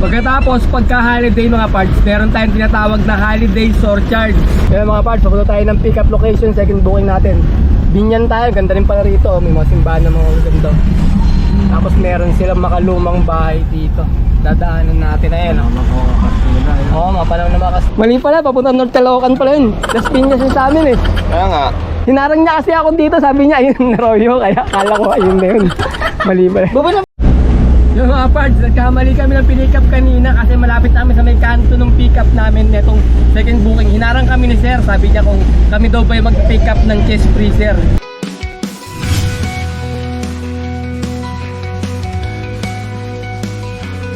Pagkatapos, pagka-holiday mga parts, meron tayong tinatawag na holiday surcharge. Kaya mga parts, papunta tayo ng pick up location, second booking natin. Binyan tayo, ganda rin pala rito. May mga simbahan na mga ganda. Tapos meron silang makalumang bahay dito. Dadaanan natin, ayan. Oo, mga panahon na makas. Mali pala, papunta North Caloocan pala yun. Las Piñas yun sa amin eh. Kaya nga. Hinarang niya kasi ako dito, sabi niya, ayun na Royo. Kaya akala ko ayun na yun. Mali pala. Yung mga parts, nagkamali kami ng pick-up kanina kasi malapit namin sa may kanto ng pick-up namin netong second booking. Hinarang kami ni sir, sabi niya kung kami daw ba yung mag-pick up ng chest freezer.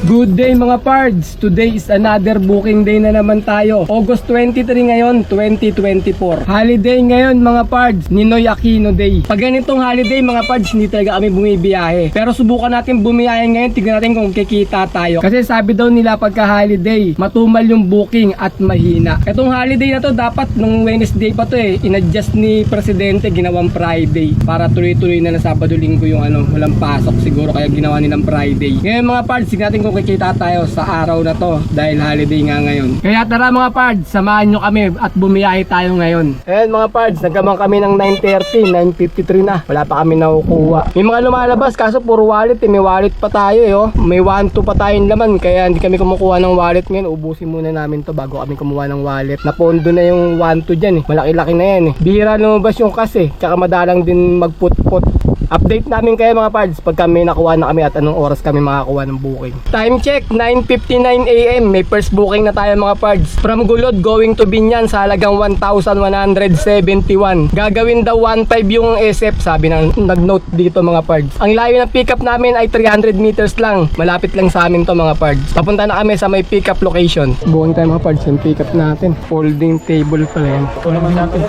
Good day mga pards! Today is another booking day na naman tayo. August 23 ngayon, 2024. Holiday ngayon mga pards, Ninoy Aquino Day. Pag ganitong holiday mga pards, hindi talaga kami bumibiyahe. Pero subukan natin bumiyahe ngayon, tignan natin kung kikita tayo. Kasi sabi daw nila pagka holiday, matumal yung booking at mahina. Itong holiday na to, dapat nung Wednesday pa to eh, in-adjust ni Presidente, ginawang Friday. Para tuloy-tuloy na Sabado-Linggo yung walang pasok siguro, kaya ginawa nilang Friday. Ngayon mga pards, tignan natin kung kikita tayo sa araw na to dahil holiday nga ngayon. Kaya tara mga pards, samahan nyo kami at bumiyahe tayo ngayon. Ayan mga pards, nagkamang kami ng 9:30, 9:53 na. Wala pa kami nakukuha. May mga lumalabas kaso puro wallet eh. May wallet pa tayo eh oh. May 1-2 pa tayong laman kaya hindi kami kumukuha ng wallet ngayon. Ubusin muna namin to bago kami kumuha ng wallet. Napondo na yung 1-2 dyan eh. Malaki-laki na yan eh. Bihira lumabas yung kasi. Tsaka madalang din magput-put. Update namin kayo mga pards pag kami nakuha na kami at anong oras kami makakuha ng booking. Time check, 9:59 AM. May first booking na tayo mga pards. From Gulod going to Binyan sa halagang 1,171. Gagawin daw 1.5 yung SF sabi ng nag-note dito mga pards. Ang layo ng pickup namin ay 300 meters lang. Malapit lang sa amin to mga pards. Papunta na kami sa may pickup location. Booking tayo mga pards yung pickup natin. Folding table pala yan. Ito naman natin.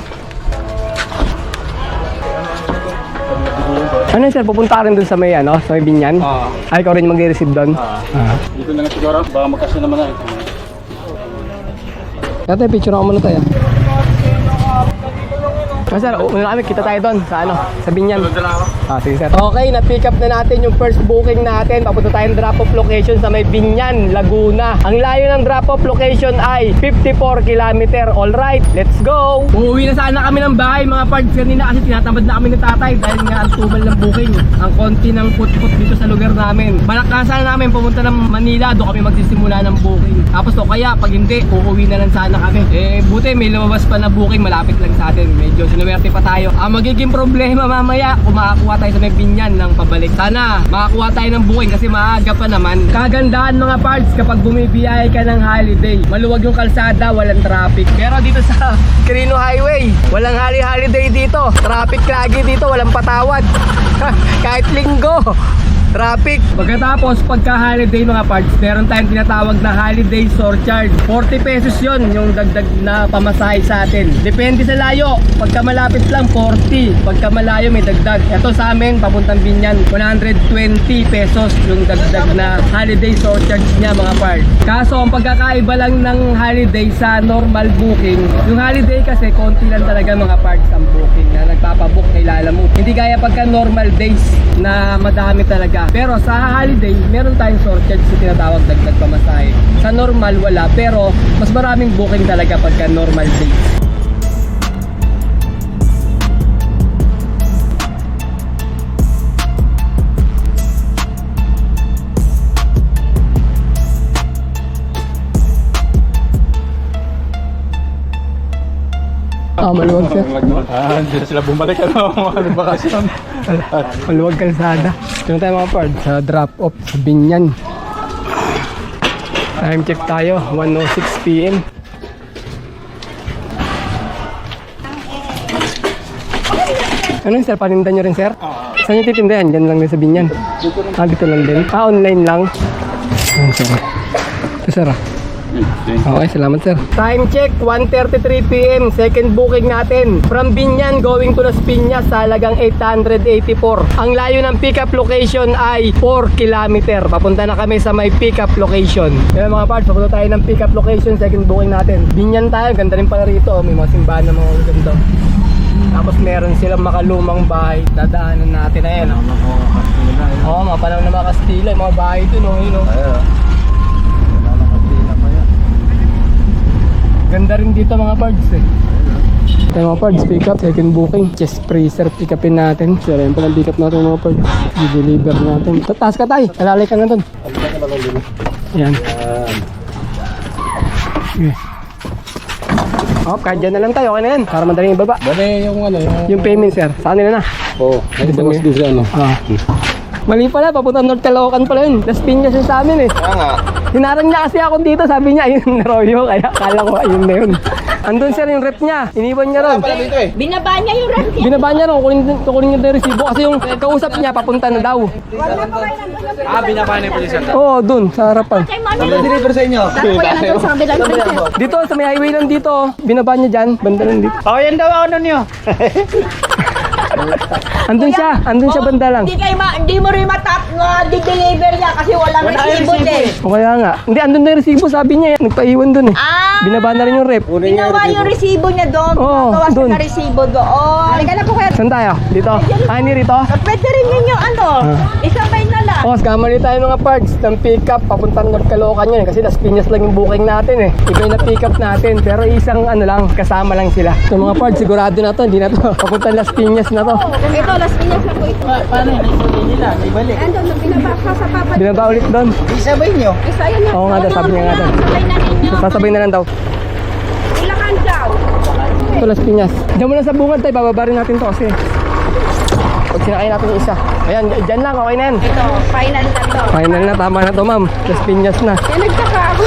Ano sir, pupunta ka rin dun sa may sa may Binyan? Ay, ikaw rin mag-receive dun? Dito na nga siguro, baka magkasya naman na. Dati, picture ako muna tayo. Sir, una kami, kita tayo doon sa sa Binyan. Sige sir. Okay, na-pick up na natin yung first booking natin. Papunta tayong drop-off location sa may Binyan, Laguna. Ang layo ng drop-off location ay 54 km. Alright, let's go! Uuwi na sana kami ng bahay mga pards kanina kasi tinatamad na kami ni tatay dahil nga ang tumal ng booking. Ang konti ng put-put dito sa lugar namin. Balakasan namin pumunta ng Manila, doon kami magsisimula ng booking. Tapos o kaya, pag hindi, uuwi na lang sana kami. Buti may lumabas pa na booking, malapit lang sa atin. Medyo sinuwerte pa tayo. Ang magiging problema mamaya, kung makakuha tayo sa may Binyan ng pabalik. Sana makakuha tayo ng booking kasi maaga pa naman. Kagandahan mga parts kapag bumibiyahe ka ng holiday, maluwag yung kalsada, walang traffic. Pero dito sa Quirino Highway, walang holiday dito. Traffic lagi dito, walang patawad. Kahit linggo traffic. Pagkatapos pagka-holiday mga parts, meron tayong tinatawag na holiday surcharge. 40 pesos yon yung dagdag na pamasahe sa atin. Depende sa layo. Pagka malapit lang 40, pagka malayo may dagdag. Ito sa amin papuntang Binyan 120 pesos yung dagdag na holiday surcharge niya mga parts. Kaso ang pagkakaiba lang ng holiday sa normal booking, yung holiday kasi konti lang talaga mga parts ang booking na nagpapabook kay Lalamove. Hindi gaya pagka normal days na madami talaga. Pero sa holiday, meron tayong surcharge na tinatawag dagdag pamasahe. Sa normal, wala. Pero mas maraming booking talaga pagka normal days. Maluwag sir. Hindi na sila bumalik mga bakasyon. Maluwag kalsada. Ito tayo mga pards sa drop off sa Binyan. Time check tayo, 1:06 PM. Ano sir, paninda nyo rin sir? Saan nyo titindahan? Diyan lang din sa Binyan? Dito lang din. Online lang. Sir. Ito sir Okay, salamat sir. Time check, 1:33 PM. Second booking natin. From Binyan going to Las Piñas sa halagang 884. Ang layo ng pickup location ay 4 km. Papunta na kami sa may pickup location. Kaya mga parts, papunta tayo ng pickup location. Second booking natin. Binyan tayo, ganda rin pala rito. May mga simbahan na mga ganda. Tapos meron silang makalumang bahay. Dadaanan natin na yan. Mga panahon na mga Kastila. Mga bahay dun. dito mga parts eh. Tayo mga parts, pick up, second booking. Chest freezer, pick upin natin. So yun palang pick up natin mga parts. I-deliver natin. Taas ka tayo, alalay ka na dun. Yan. Okay. Oh, kahit dyan na lang tayo, okay na yan. Para madaling ibaba. Bale yung ano, Yung payment sir, saan nila na? Oo, nagbawas din siya, ano. Mali pala, papunta North Caloocan pala yun. Las Piñas yun sa amin eh. Kaya nga. Hinarang niya kasi ako dito, sabi niya, ayun na Royo. Kaya akala ko, ayun na yun. Andun sir yung rep niya, iniwan niya ron. Pala dito eh. Binaba niya yung ref niya. Binaba niya ron, kukunin niya yung resibo. Kasi yung kausap niya, papunta na daw. Binaba na yung polisan. Oo, dun, sa harapan. Kay Mano. Deliver sa inyo. Dako yan nandun sa kabilang side. Dito, sa may highway lang dito. Binaba niya dyan, banda lang dito. Oh, yan daw ako nun yun. Andun siya banda lang. Hindi mo rin di-deliver niya kasi walang resibo din. O kaya nga. Hindi, andun na yung resibo, sabi niya. Nagpaiwan dun eh. Binaba na rin yung rep. Ginawa yung resibo niya doon. Oo, Gawa doon. na resibo doon. Halika na po kaya. Saan tayo? Dito? Ni rito? Pwede rin yun yung ano. Isabay na lang. Boss, kamali tayo mga parts ng pick-up papuntang North Caloocan yun kasi Las Piñas lang yung booking natin eh. Iba yung na-pick-up natin pero isang ano lang, kasama lang sila. So mga parts, sigurado na to, hindi na to. Papuntang Las Piñas na to. Ito, Las Piñas na po ito. Paano yun? Naisabay nila, may balik. Ando, binabasa sa papa. Binaba ulit doon. Isabay nyo. Isa yun yung Oo nga daw, sabi niya nga daw. Sabay na ninyo. Sasabay na lang daw. Ilakan daw. Ito Las Piñas. Diyan muna sa bungad tayo, bababa rin natin to kasi. Pag sinakay natin yung isa. Ayan, dyan lang, okay na yan. Ito, final na to. Final na, tama na to ma'am. Las Piñas na. Yan, nagtaka ako.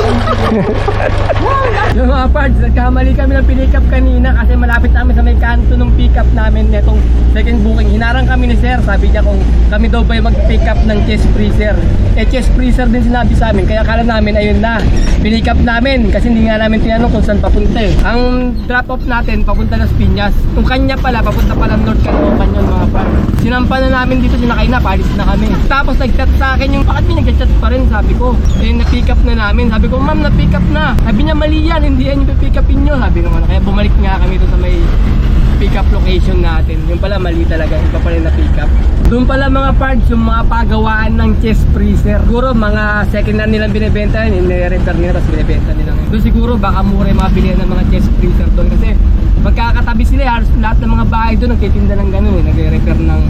Yung mga parts, nagkamali kami ng pick-up kanina kasi malapit namin sa may kanto ng pick-up namin netong second booking. Hinarang kami ni sir, sabi niya kung kami daw ba yung mag-pick up ng chest freezer. Eh chest freezer din sinabi sa amin, kaya akala namin ayun na. Pinick up namin kasi hindi nga namin tinanong kung saan papunta eh. Ang drop off natin papunta Las Piñas. Kung kanya pala, papunta pala North Caloocan yun mga parts. Sinampa na namin dito, sinakay na, palis na kami. Tapos nag-chat sa akin yung, bakit may nag-chat pa rin, sabi ko. Eh, na-pick up na namin. Sabi ko, ma'am, na-pick up na. Sabi niya, mali yan, hindi yan yung pick upin nyo. Sabi naman, kaya bumalik nga kami doon sa may pick up location natin. Yung pala, mali talaga. Iba pala yung na-pick up. Doon pala mga parts, yung mga pagawaan ng chest freezer. Siguro, mga second hand nilang binibenta yun, i-repair nila, tapos binibenta nila. Doon siguro, baka mura yung mga bilihan ng mga chest freezer doon. Kasi, magkakatabi sila, halos lahat ng mga bahay doon nagtitinda ng gano'n eh, nagre-repair ng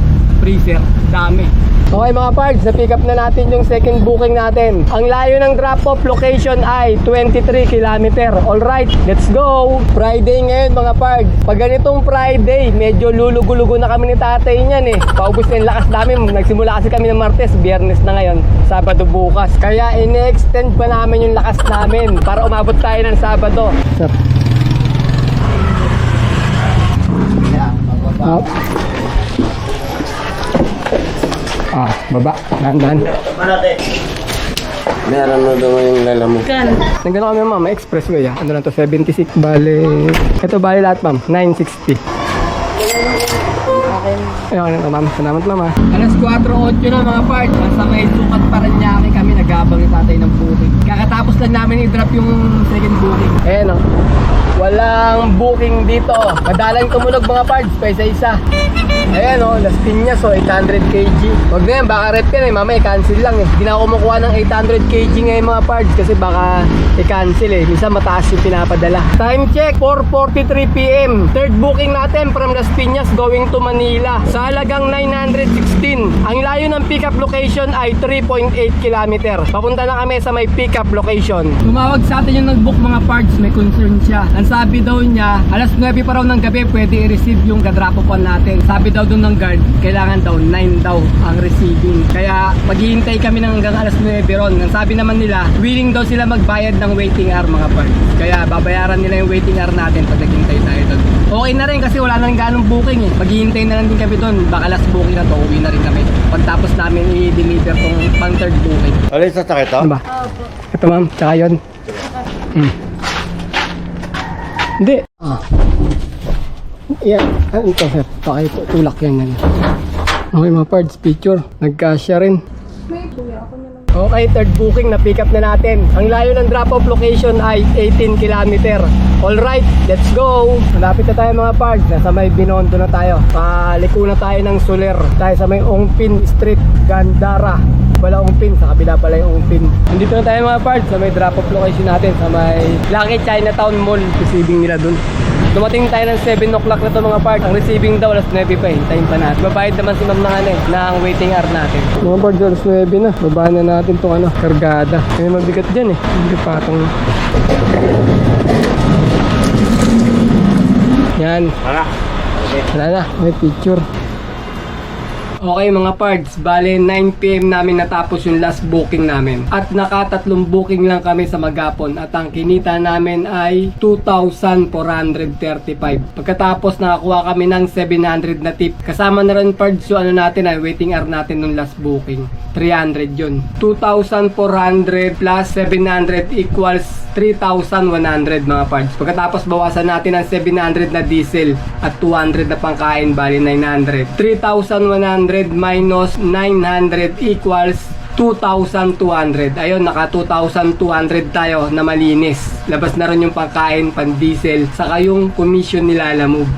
freezer, dami. Okay mga parts, na-pick up na natin yung second booking natin. Ang layo ng drop-off location ay 23 km. Alright, let's go! Friday ngayon mga parts. Pag ganitong Friday, medyo lulugo-lugo na kami ni tatay niyan eh. Paubos na yung lakas namin. Nagsimula kasi kami ng Martes, Biyernes na ngayon, Sabado bukas. Kaya in-extend pa namin yung lakas namin para umabot tayo ng Sabado. Up. Baba. Dahan-dahan. Meron mo daw yung lalamog. Nagano kami ma'am, may expressway Ano lang to, 76. Bale, ito bale lahat ma'am, 960. Ayun na ma'am, salamat ma'am Alas 4:08 na mga parts. Nasa may sukat Paranaque kami, nag-aabang yung tatay ng booking. Kakatapos lang namin i-drop yung second booking. Ayan o. Walang booking dito. Madalang tumunog mga parts, pa isa-isa. Ayan o, Las Piñas o, 800 kg. Wag na yan, baka rep yan eh, mamaya i-cancel lang eh. Hindi na ako kumukuha ng 800 kg ngayon mga parts kasi baka i-cancel eh. Minsan mataas yung pinapadala. Time check, 4:43 PM. Third booking natin from Las Piñas going to Manila. Sa halagang 916. Ang layo ng pickup location ay 3.8 km. Papunta na kami sa may pickup location. Tumawag sa atin yung nag-book mga parts, may concern siya. Ang sabi daw niya, alas 9 pa raw ng gabi pwede i-receive yung ka-drop-off natin. Sabi daw doon ng guard, kailangan daw 9 daw ang receiving. Kaya maghihintay kami ng hanggang alas 9 ron. Ang sabi naman nila, willing daw sila magbayad ng waiting hour mga parts. Kaya babayaran nila yung waiting hour natin pag naghintay tayo doon. Okay na rin kasi wala na rin ganong booking eh. Maghihintay na lang din kami doon. Baka last booking na to, uwi na rin kami. Pagtapos namin i-deliver tong pang third booking. Alay, sasakit to? Ano ba? Ito ma'am, tsaka yun. Hindi. Yan. Ano ito sir? Pakay po. Tulak yan. Okay mga parts. Picture. Nagkasya rin. Okay, third booking na pick up na natin. Ang layo ng drop-off location ay 18 km. Alright, let's go! Malapit na tayo mga parts. Nasa may Binondo na tayo. Paliko na tayo ng Soler. Tayo sa may Ongpin Street. Gandara. Wala pin, sa kabila pala yung pin. Nandito na tayo mga parts sa may drop-off location natin sa may Lucky Chinatown Mall. Receiving nila dun. Dumating tayo ng 7 o'clock na to mga parts. Ang receiving daw alas 9 pa eh. Hintayin pa natin. Babayad naman si ma'am ng waiting hour natin. Mga parts, alas 9 na. Babaan na natin itong kargada. May mabigat dyan eh. Hindi patong. Yan. Wala na. May picture. Okay mga parts, bale 9 PM namin natapos yung last booking namin. At nakatatlong booking lang kami sa Magapon. At ang kinita namin ay 2,435. Pagkatapos nakakuha kami ng 700 na tip. Kasama na rin parts yung natin ay waiting hour natin nung last booking. 300 yun. 2,400 plus 700 equals 3,100 mga parts. Pagkatapos bawasan natin ang 700 na diesel at 200 na pangkain, bali 900. 3,100 minus 900 equals 2,200. Ayun, naka 2,200 tayo na malinis. Labas na rin yung pangkain, pan diesel, saka yung commission nila Lalamove.